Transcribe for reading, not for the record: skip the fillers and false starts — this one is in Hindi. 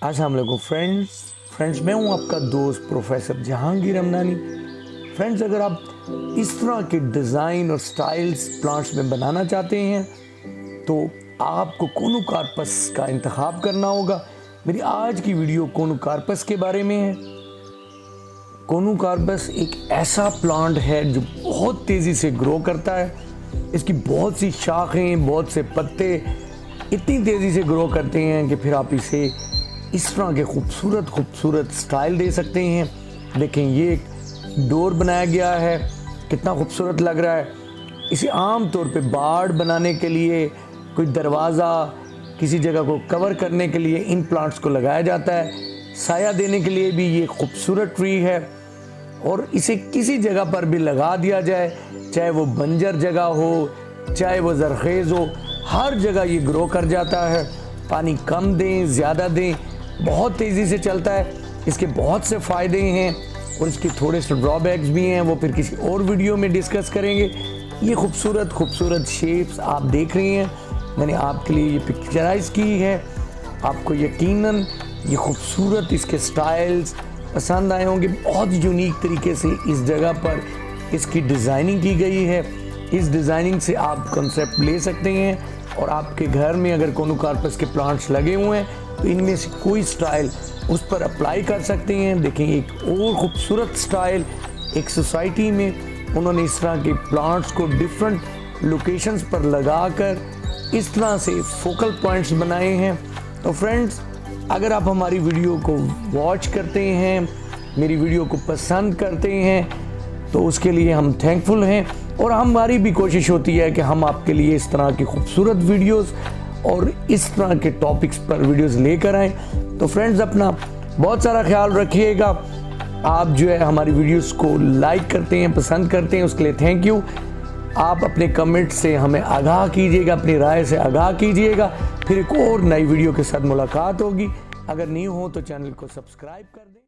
अस्सलाम वालेकुम फ्रेंड्स मैं हूं आपका दोस्त प्रोफेसर जहांगीर अमनानी। फ्रेंड्स, अगर आप इस तरह के डिज़ाइन और स्टाइल्स प्लांट्स में बनाना चाहते हैं तो आपको कोनुकार्पस का इंतखाब करना होगा। मेरी आज की वीडियो कोनुकार्पस के बारे में है। कोनुकार्पस एक ऐसा प्लांट है जो बहुत तेज़ी से ग्रो करता है। इसकी बहुत सी शाखें, बहुत से पत्ते इतनी तेज़ी से ग्रो करते हैं कि फिर आप इसे इस तरह के खूबसूरत स्टाइल दे सकते हैं। देखें, ये एक डोर बनाया गया है, कितना खूबसूरत लग रहा है। इसे आम तौर पे बाड़ बनाने के लिए, कोई दरवाज़ा, किसी जगह को कवर करने के लिए इन प्लांट्स को लगाया जाता है। साया देने के लिए भी ये खूबसूरत ट्री है और इसे किसी जगह पर भी लगा दिया जाए, चाहे वो बंजर जगह हो, चाहे वो ज़रखेज़ हो, हर जगह ये ग्रो कर जाता है। पानी कम दें, ज़्यादा दें, बहुत तेज़ी से चलता है। इसके बहुत से फ़ायदे हैं और इसके थोड़े से ड्रॉबैक्स भी हैं, वो फिर किसी और वीडियो में डिस्कस करेंगे। ये खूबसूरत शेप्स आप देख रही हैं, मैंने आपके लिए ये पिक्चराइज की है। आपको यकीनन ये खूबसूरत इसके स्टाइल्स पसंद आए होंगे। बहुत यूनिक तरीके से इस जगह पर इसकी डिज़ाइनिंग की गई है। इस डिज़ाइनिंग से आप कंसेप्ट ले सकते हैं और आपके घर में अगर कोनुकार्पस के प्लांट्स लगे हुए हैं तो इनमें से कोई स्टाइल उस पर अप्लाई कर सकते हैं। देखें, एक और ख़ूबसूरत स्टाइल, एक सोसाइटी में उन्होंने इस तरह के प्लांट्स को डिफरेंट लोकेशंस पर लगाकर इस तरह से फोकल पॉइंट्स बनाए हैं। तो फ्रेंड्स, अगर आप हमारी वीडियो को वॉच करते हैं, मेरी वीडियो को पसंद करते हैं, तो उसके लिए हम थैंकफुल हैं और हमारी भी कोशिश होती है कि हम आपके लिए इस तरह की खूबसूरत वीडियोस और इस तरह के टॉपिक्स पर वीडियोस लेकर आएँ। तो फ्रेंड्स, अपना बहुत सारा ख्याल रखिएगा। आप जो है हमारी वीडियोस को लाइक करते हैं, पसंद करते हैं, उसके लिए थैंक यू। आप अपने कमेंट से हमें आगाह कीजिएगा, अपनी राय से आगाह कीजिएगा। फिर एक और नई वीडियो के साथ मुलाकात होगी। अगर नहीं हो तो चैनल को सब्सक्राइब कर दें।